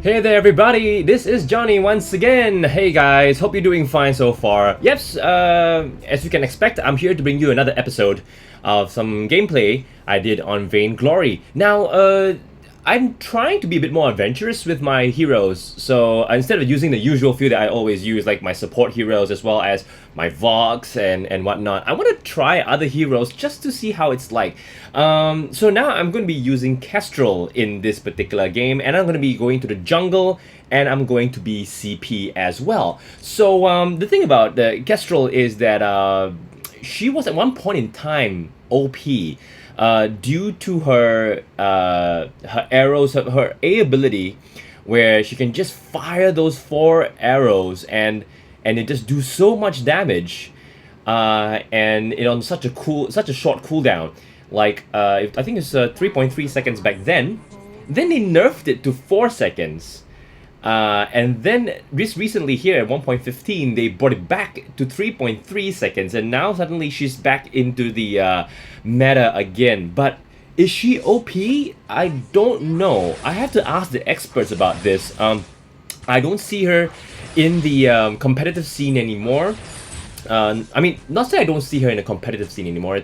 Hey there everybody, this is Johnny once again. Hey guys, hope you're doing fine so far. Yes, as you can expect, I'm here to bring you another episode of some gameplay I did on Vainglory. Now, I'm trying to be a bit more adventurous with my heroes, so instead of using the usual few that I always use, like my support heroes as well as my Vox and whatnot, I want to try other heroes just to see how it's like. So now I'm going to be using Kestrel in this particular game, and I'm going to be going to the jungle, and I'm going to be CP as well. So the thing about Kestrel is that she was at one point in time OP. Due to her arrows, her A ability, where she can just fire those 4 arrows and it just do so much damage, and on such a short cooldown. Like I think it's 3.3 seconds back then. Then they nerfed it to 4 seconds. And then just recently here at 1.15 they brought it back to 3.3 seconds, and now suddenly she's back into the meta again. But is she OP? I don't know. I have to ask the experts about this. I don't see her in the competitive scene anymore. I mean, not say I don't see her in a competitive scene anymore.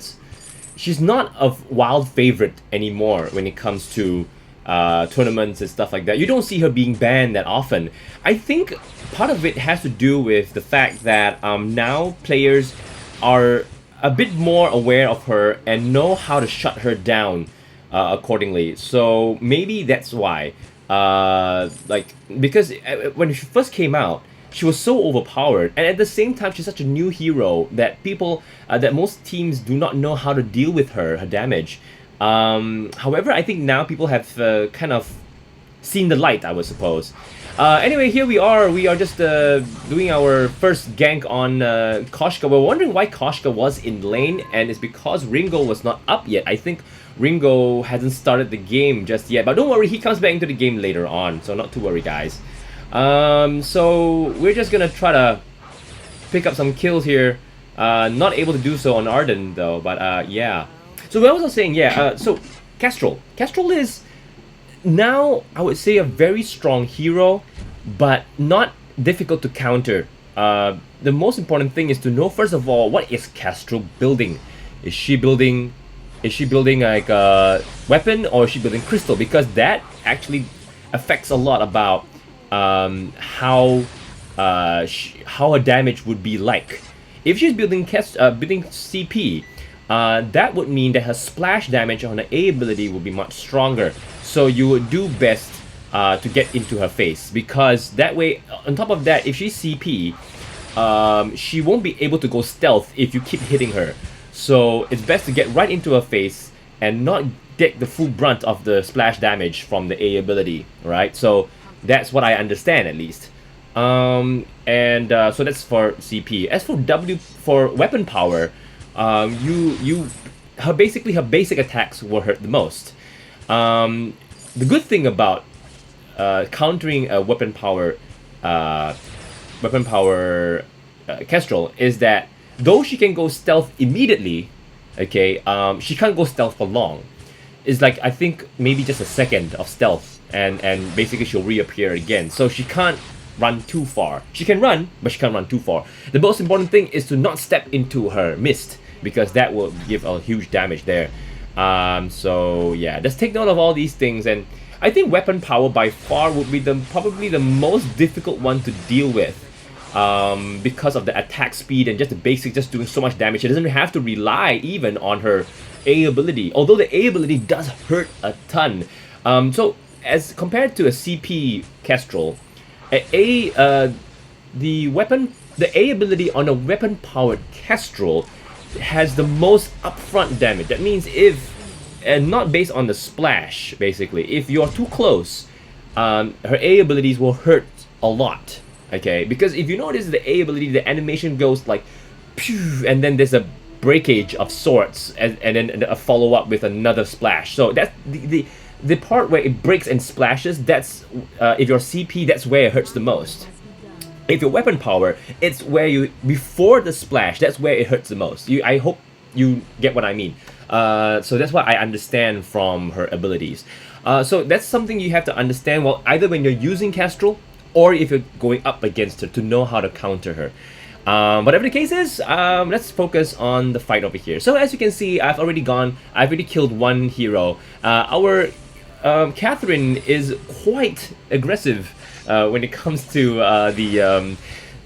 She's not a wild favorite anymore when it comes to tournaments and stuff like that. You don't see her being banned that often. I think part of it has to do with the fact that now players are a bit more aware of her and know how to shut her down accordingly. So maybe that's why. Because when she first came out, she was so overpowered, and at the same time she's such a new hero that that most teams do not know how to deal with her damage. However, I think now people have kind of seen the light, I would suppose. Anyway, here we are. We are just doing our first gank on Koshka. We're wondering why Koshka was in lane, and it's because Ringo was not up yet. I think Ringo hasn't started the game just yet. But don't worry, he comes back into the game later on, so not to worry, guys. So we're just gonna try to pick up some kills here. Not able to do so on Arden, though, but yeah. So we also saying, yeah, so Kestrel. Kestrel is now, I would say, a very strong hero, but not difficult to counter. The most important thing is to know, first of all, what is Kestrel building? Is she building like a weapon, or is she building crystal? Because that actually affects a lot about how her damage would be like. If she's building CP, that would mean that her splash damage on her A ability would be much stronger. So you would do best to get into her face, because that way, on top of that, if she's CP, she won't be able to go stealth if you keep hitting her. So it's best to get right into her face and not get the full brunt of the splash damage from the A ability, right? So that's what I understand, at least. So that's for CP. As for weapon power, her basic attacks will hurt the most. The good thing about countering a weapon power Kestrel is that though she can go stealth immediately, okay, she can't go stealth for long. It's like, I think maybe just a second of stealth, and basically she'll reappear again. So she can't run too far. She can run, but she can't run too far. The most important thing is to not step into her mist, because that will give a huge damage there. So yeah, just take note of all these things, and I think weapon power by far would be probably the most difficult one to deal with, because of the attack speed and just the basic, just doing so much damage. She doesn't have to rely even on her A ability, although the A ability does hurt a ton. So as compared to a CP Kestrel, the A ability on a weapon powered Kestrel has the most upfront damage. That means and not based on the splash, basically. If you're too close, her A abilities will hurt a lot, okay? Because if you notice the A ability, the animation goes like, pew, and then there's a breakage of sorts, and then a follow-up with another splash. So that's the part where it breaks and splashes. That's if you're CP, that's where it hurts the most. If your weapon power, it's where before the splash, that's where it hurts the most. I hope you get what I mean. So that's what I understand from her abilities. So that's something you have to understand, well, either when you're using Kestrel or if you're going up against her, to know how to counter her. Whatever the case is, let's focus on the fight over here. So as you can see, I've already killed one hero. Our Catherine is quite aggressive when it comes to the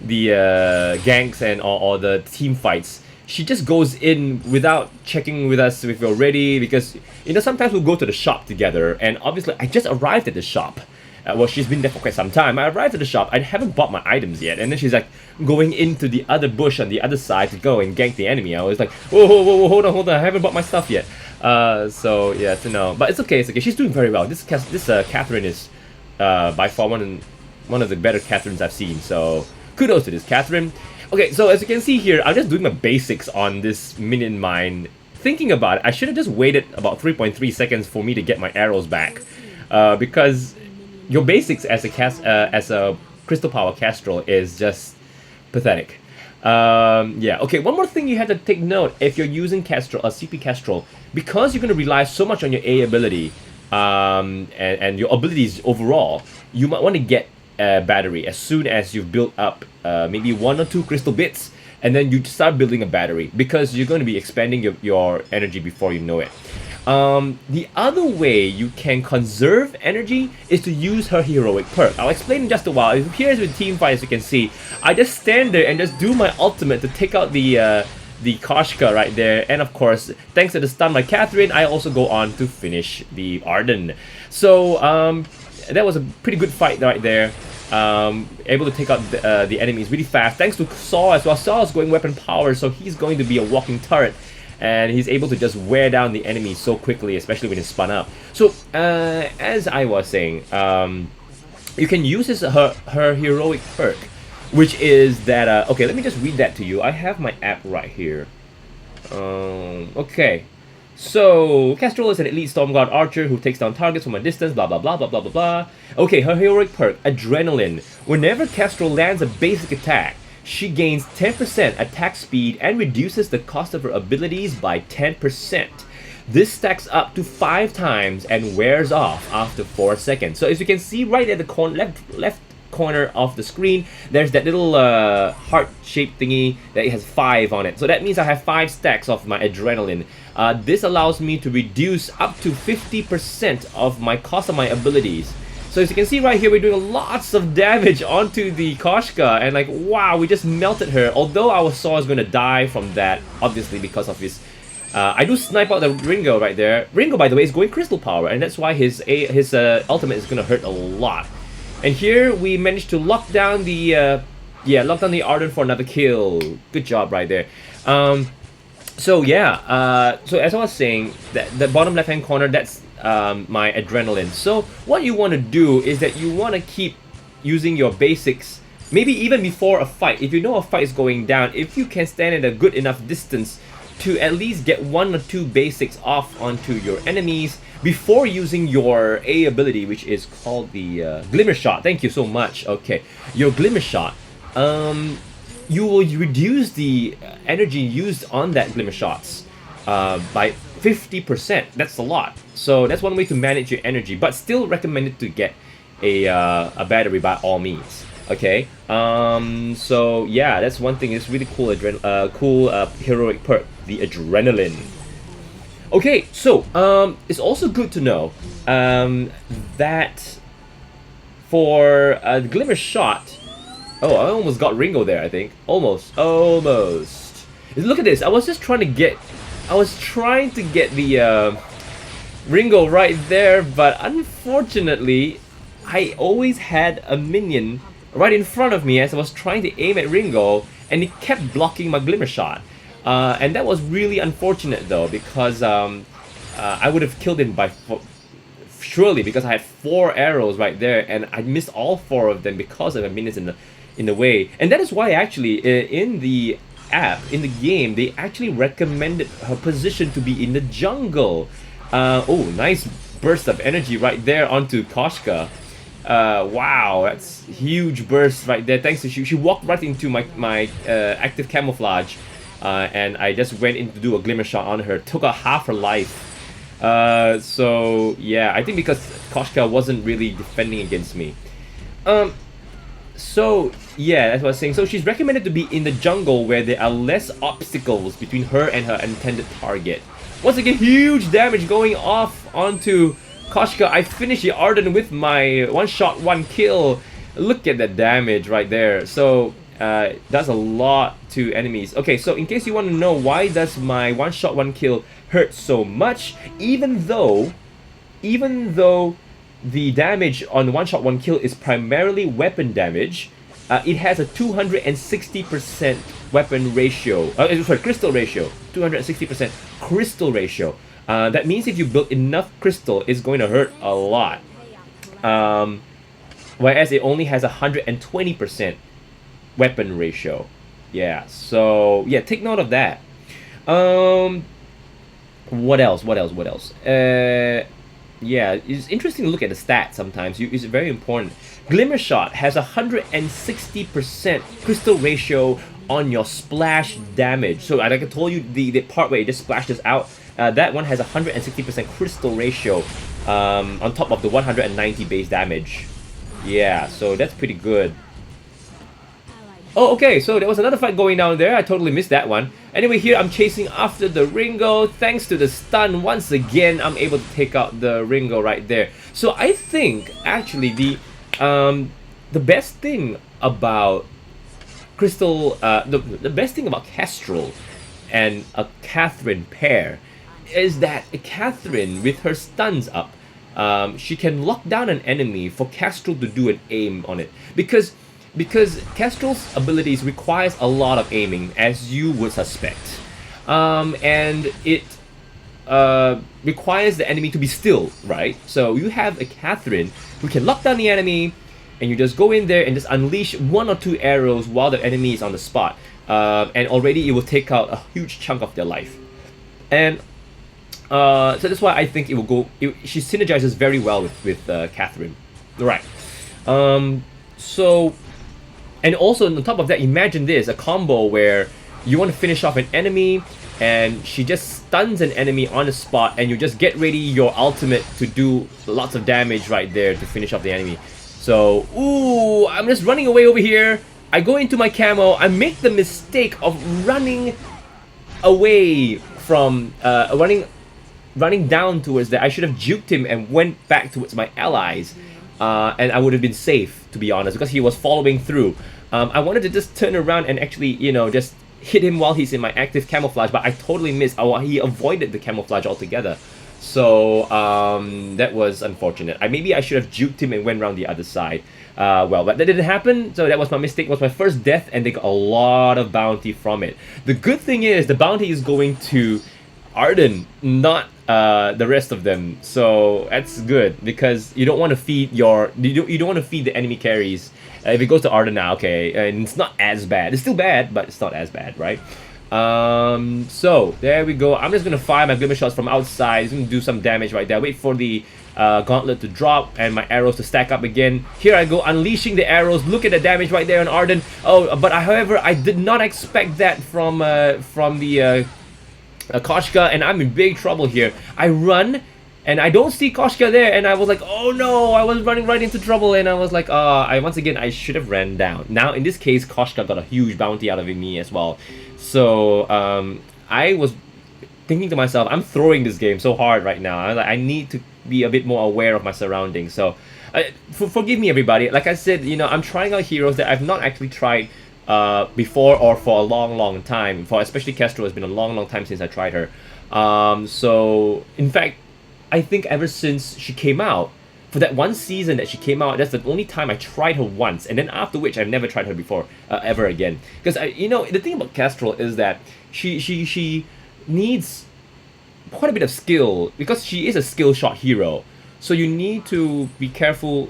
ganks and or the team fights. She just goes in without checking with us if we're ready, because sometimes we'll go to the shop together, and obviously I just arrived at the shop. Well, she's been there for quite some time. I arrived at the shop, I haven't bought my items yet, and then she's like going into the other bush on the other side to go and gank the enemy. I was like, whoa, whoa, whoa, hold on, I haven't bought my stuff yet. So yeah, so no, but it's okay. She's doing very well. This Catherine is by far one of the better Catherines I've seen. So kudos to this Catherine. Okay, so as you can see here, I'm just doing my basics on this minion mine. Thinking about it, I should have just waited about 3.3 seconds for me to get my arrows back, because your basics as a Crystal Power Kestrel is just pathetic. Yeah, okay, one more thing you have to take note if you're using Kestrel, a CP Kestrel, because you're going to rely so much on your A ability and your abilities overall, you might want to get a battery as soon as you've built up maybe 1 or 2 crystal bits, and then you start building a battery, because you're going to be expanding your energy before you know it. The other way you can conserve energy is to use her heroic perk. I'll explain in just a while. Here's with team fight, as you can see. I just stand there and just do my ultimate to take out the Koshka right there, and of course, thanks to the stun by Catherine, I also go on to finish the Arden. So that was a pretty good fight right there. Able to take out the enemies really fast, thanks to Saw as well. Saw is going weapon power, so he's going to be a walking turret, and he's able to just wear down the enemy so quickly, especially when it's spun up. So as I was saying, you can use her heroic perk, which is that okay, let me just read that to you. I have my app right here. Okay, so Kestrel is an elite Stormguard archer who takes down targets from a distance, blah blah blah blah blah blah blah. Okay, her heroic perk, Adrenaline. Whenever Kestrel lands a basic attack, she gains 10% attack speed and reduces the cost of her abilities by 10%. This stacks up to 5 times and wears off after 4 seconds. So as you can see right at the left corner of the screen, there's that little heart-shaped thingy that has 5 on it. So that means I have 5 stacks of my Adrenaline. This allows me to reduce up to 50% of my cost of my abilities. So as you can see right here, we're doing lots of damage onto the Koshka, and like, wow, we just melted her. Although our Saw is going to die from that, obviously, because of his... I do snipe out the Ringo right there. Ringo, by the way, is going Crystal Power, and that's why his ultimate is going to hurt a lot. And here, we managed to lock down the... lock down the Arden for another kill. Good job right there. So yeah, so as I was saying, the bottom left-hand corner, that's my Adrenaline. So what you want to do is that you want to keep using your basics, maybe even before a fight. If you know a fight is going down, if you can stand at a good enough distance to at least get 1 or 2 basics off onto your enemies before using your A ability, which is called the Glimmer Shot. Thank you so much. Okay, your Glimmer Shot. You will reduce the energy used on that Glimmer Shots by 50%. That's a lot. So that's one way to manage your energy, but still recommended to get a battery by all means. Okay. So yeah, that's one thing. It's really cool. Cool heroic perk, the Adrenaline. Okay, so it's also good to know that for the Glimmer Shot. Oh, I almost got Ringo there, I think. Almost. Look at this. I was trying to get the Ringo right there, but unfortunately, I always had a minion right in front of me as I was trying to aim at Ringo, and it kept blocking my Glimmer Shot. And that was really unfortunate though, because I would have killed him surely, because I had 4 arrows right there, and I missed all 4 of them because of the minions in the way. And that is why actually in the app, in the game, they actually recommended her position to be in the jungle. Oh, nice burst of energy right there onto Koshka. Wow, that's huge burst right there. Thanks to she walked right into my active camouflage, and I just went in to do a Glimmer Shot on her. Took out half her life. So yeah, I think because Koshka wasn't really defending against me. Um, so yeah, that's what I was saying. So she's recommended to be in the jungle where there are less obstacles between her and her intended target. Once again, huge damage going off onto Koshka. I finished the Arden with my one shot, one kill. Look at that damage right there. So does a lot to enemies. Okay, so in case you want to know why does my one shot, one kill hurt so much, even though the damage on one shot, one kill is primarily weapon damage, it has a 260% weapon ratio. Sorry, crystal ratio. 260% crystal ratio. That means if you build enough crystal, it's going to hurt a lot. Whereas it only has a 120% weapon ratio. Yeah, so yeah, take note of that. What else? Yeah, it's interesting to look at the stats sometimes. It's very important. Glimmer Shot has a 160% crystal ratio on your splash damage. So like I told you, the part where it just splashes out, that one has a 160% crystal ratio on top of the 190 base damage. Yeah, so that's pretty good. Oh, okay, so there was another fight going down there. I totally missed that one. Anyway, here I'm chasing after the Ringo. Thanks to the stun, once again, I'm able to take out the Ringo right there. So I think, actually, the best thing about Crystal, the best thing about Kestrel and a Catherine pair is that Catherine, with her stuns up, she can lock down an enemy for Kestrel to do an aim on it. Because Kestrel's abilities requires a lot of aiming, as you would suspect. And it requires the enemy to be still, right? So you have a Catherine who can lock down the enemy, and you just go in there and just unleash one or two arrows while the enemy is on the spot. And already it will take out a huge chunk of their life. And so that's why I think it will go... she synergizes very well with Catherine. Right. So... And also, on top of that, imagine this, a combo where you want to finish off an enemy, and she just stuns an enemy on the spot, and you just get ready your ultimate to do lots of damage right there to finish off the enemy. So, ooh, I'm just running away over here. I go into my camo. I make the mistake of running away from, running down towards that. I should have juked him and went back towards my allies. And I would have been safe, to be honest, because he was following through. I wanted to just turn around and actually, you know, just hit him while he's in my active camouflage, but I totally missed. He avoided the camouflage altogether. So, that was unfortunate. Maybe I should have juked him and went around the other side. Well, but that didn't happen, so that was my mistake. It was my first death, and they got a lot of bounty from it. The good thing is, the bounty is going to Arden, not the rest of them, so that's good because you don't want to feed you don't want to feed the enemy carries. If it goes to Arden now, okay, and it's not as bad. It's still bad, but it's not as bad, right? So there we go. I'm just gonna fire my glimmer shots from outside. It's gonna do some damage right there. Wait for the gauntlet to drop and my arrows to stack up again. Here I go, unleashing the arrows. Look at the damage right there on Arden. Oh, but however, I did not expect that from the Koshka, and I'm in big trouble here. I run, and I don't see Koshka there, and I was like, oh no, I was running right into trouble, and I was like, once again, I should have ran down. Now, in this case, Koshka got a huge bounty out of me as well. So, I was thinking to myself, I'm throwing this game so hard right now. I need to be a bit more aware of my surroundings. So, forgive me, everybody. Like I said, you know, I'm trying out heroes that I've not actually tried before or for a long time. For especially Kestrel, it's been a long time since I tried her. So in fact, I think ever since she came out, for that one season that she came out, that's the only time I tried her once, and then after which I've never tried her before ever again. Because you know, the thing about Kestrel is that she needs quite a bit of skill because she is a skill shot hero. So you need to be careful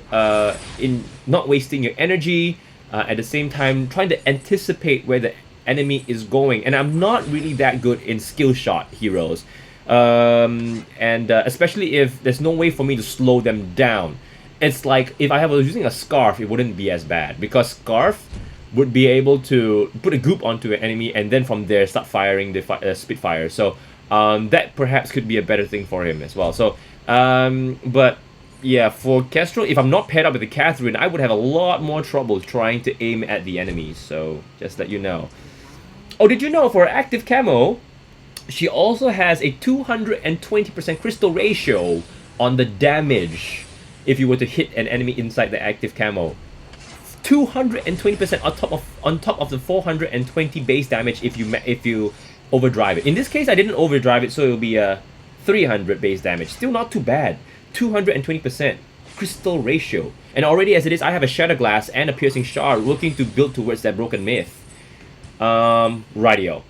in not wasting your energy. At the same time, trying to anticipate where the enemy is going. And I'm not really that good in skill shot heroes. Especially if there's no way for me to slow them down. It's like if I was using a Scarf, it wouldn't be as bad. Because Scarf would be able to put a goop onto an enemy and then from there start firing the Spitfire. So that perhaps could be a better thing for him as well. So, but yeah, for Kestrel, if I'm not paired up with the Catherine, I would have a lot more trouble trying to aim at the enemies. So, just let you know. Oh, did you know for active camo, she also has a 220% crystal ratio on the damage if you were to hit an enemy inside the active camo. 220% on top of the 420 base damage if you overdrive it. In this case, I didn't overdrive it, so it'll be a 300 base damage. Still not too bad. 220% crystal ratio. And already as it is, I have a Shatter Glass and a Piercing Shard looking to build towards that Broken Myth. Radio.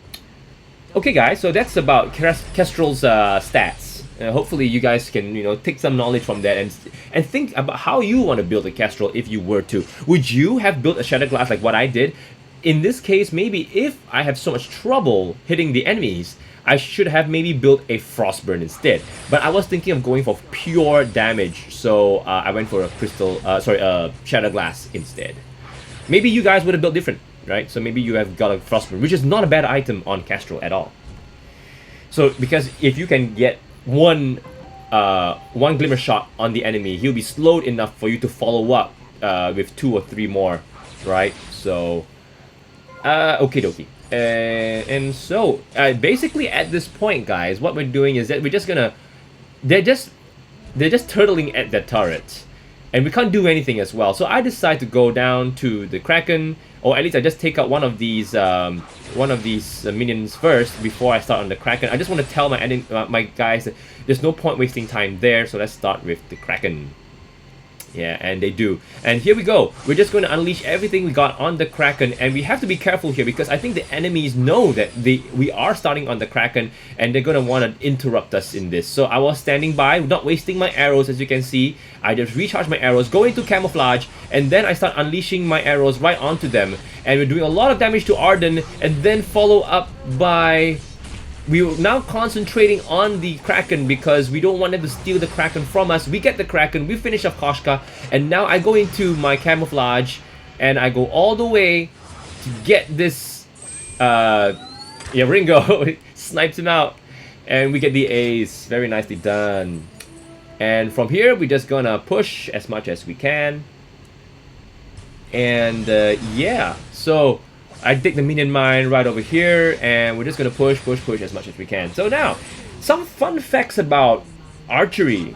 Okay guys, so that's about Kestrel's stats. Hopefully you guys can, take some knowledge from that and think about how you want to build a Kestrel if you were to. Would you have built a Shatter Glass like what I did? In this case, maybe if I have so much trouble hitting the enemies, I should have maybe built a Frostburn instead. But I was thinking of going for pure damage, so I went for a Shatter Glass instead. Maybe you guys would have built different, right? So maybe you have got a Frostburn, which is not a bad item on Kestrel at all. So because if you can get one Glimmer Shot on the enemy, he'll be slowed enough for you to follow up with 2 or 3 more, right? So, okie dokie. And so, basically at this point, guys, what we're doing is that we're just gonna... They're just turtling at the turret. And we can't do anything as well. So I decide to go down to the Kraken, or at least I just take out one of these minions first before I start on the Kraken. I just want to tell my guys that there's no point wasting time there, so let's start with the Kraken. Yeah, and they do. And here we go. We're just going to unleash everything we got on the Kraken, and we have to be careful here because I think the enemies know that we are starting on the Kraken, and they're going to want to interrupt us in this. So I was standing by, not wasting my arrows, as you can see. I just recharge my arrows, go into camouflage, and then I start unleashing my arrows right onto them. And we're doing a lot of damage to Arden, and then follow up by... We're now concentrating on the Kraken because we don't want them to steal the Kraken from us. We get the Kraken, we finish off Koshka, and now I go into my camouflage and I go all the way to get this Ringo snipes him out, and we get the ace. Very nicely done. And from here we're just gonna push as much as we can. And yeah, so I take the minion mine right over here, and we're just gonna push as much as we can. So now, some fun facts about archery.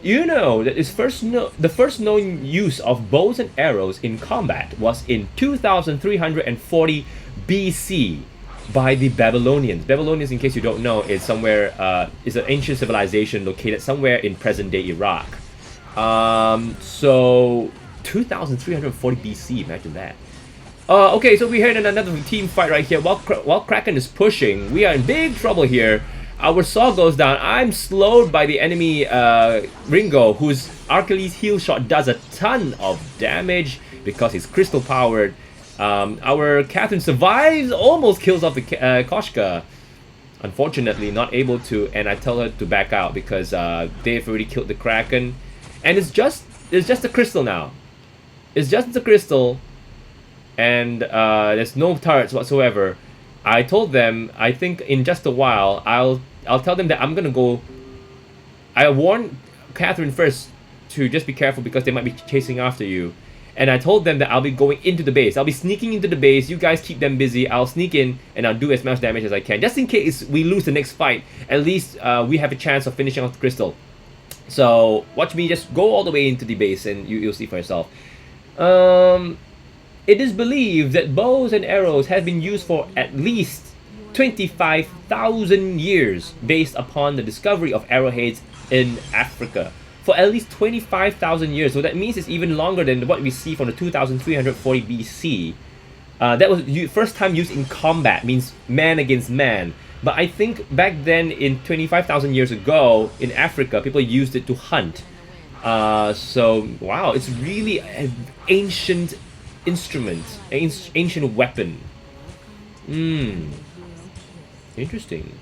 You know that the first known use of bows and arrows in combat was in 2340 BC by the Babylonians. Babylonians, in case you don't know, is is an ancient civilization located somewhere in present-day Iraq. So 2340 BC, imagine that. Okay, so we're here in another team fight right here. While Kraken is pushing, we are in big trouble here. Our saw goes down. I'm slowed by the enemy Ringo, whose Achilles heel shot does a ton of damage because he's crystal powered. Our Catherine survives, almost kills off the Koshka. Unfortunately, not able to, and I tell her to back out because they've already killed the Kraken. And it's just a crystal now. It's just the crystal. And there's no turrets whatsoever. I told them, I think in just a while, I'll tell them that I'm gonna go. I warned Catherine first to just be careful because they might be chasing after you. And I told them that I'll be going into the base. I'll be sneaking into the base. You guys keep them busy. I'll sneak in and I'll do as much damage as I can. Just in case we lose the next fight, at least we have a chance of finishing off the crystal. So watch me just go all the way into the base and you'll see for yourself. It is believed that bows and arrows have been used for at least 25,000 years based upon the discovery of arrowheads in Africa. For at least 25,000 years, so that means it's even longer than what we see from the 2340 BC. That was first time used in combat, means man against man. But I think back then, in 25,000 years ago, in Africa, people used it to hunt. So, wow, it's really an ancient instrument, ancient weapon. Interesting.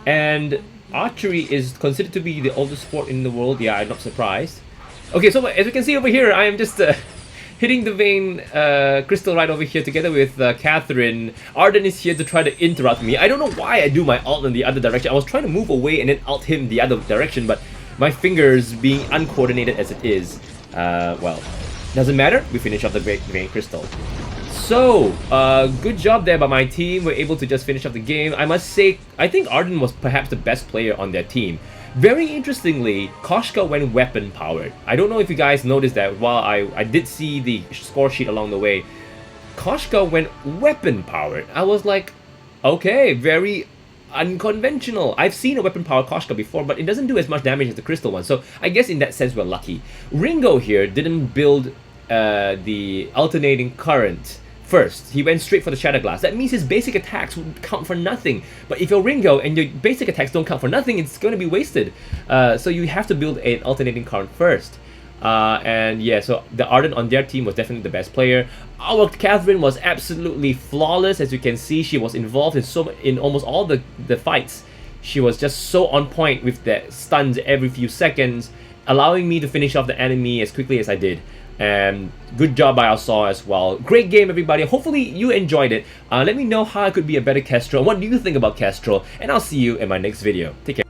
And archery is considered to be the oldest sport in the world. Yeah, I'm not surprised. Okay, so as you can see over here, I am just hitting the vein crystal right over here together with Catherine. Arden is here to try to interrupt me. I don't know why I do my ult in the other direction. I was trying to move away and then ult him the other direction, but my fingers being uncoordinated as it is, well, doesn't matter. We finish off the vein crystal. So, good job there by my team. We're able to just finish up the game. I must say, I think Arden was perhaps the best player on their team. Very interestingly, Koshka went weapon powered. I don't know if you guys noticed that while I did see the score sheet along the way. Koshka went weapon powered. I was like, okay, very unconventional. I've seen a weapon powered Koshka before, but it doesn't do as much damage as the crystal one. So I guess in that sense we're lucky. Ringo here didn't build the alternating current first. He went straight for the Shatter Glass. That means his basic attacks would count for nothing. But if you're Ringo and your basic attacks don't count for nothing, it's going to be wasted. So you have to build an alternating current first. And yeah, so the Arden on their team was definitely the best player. Our Catherine was absolutely flawless. As you can see, she was involved in almost all the fights. She was just so on point with the stuns every few seconds, allowing me to finish off the enemy as quickly as I did. And good job by our Saw as well. Great game, everybody. Hopefully you enjoyed it. Let me know how I could be a better Kestrel. What do you think about Kestrel? And I'll see you in my next video. Take care.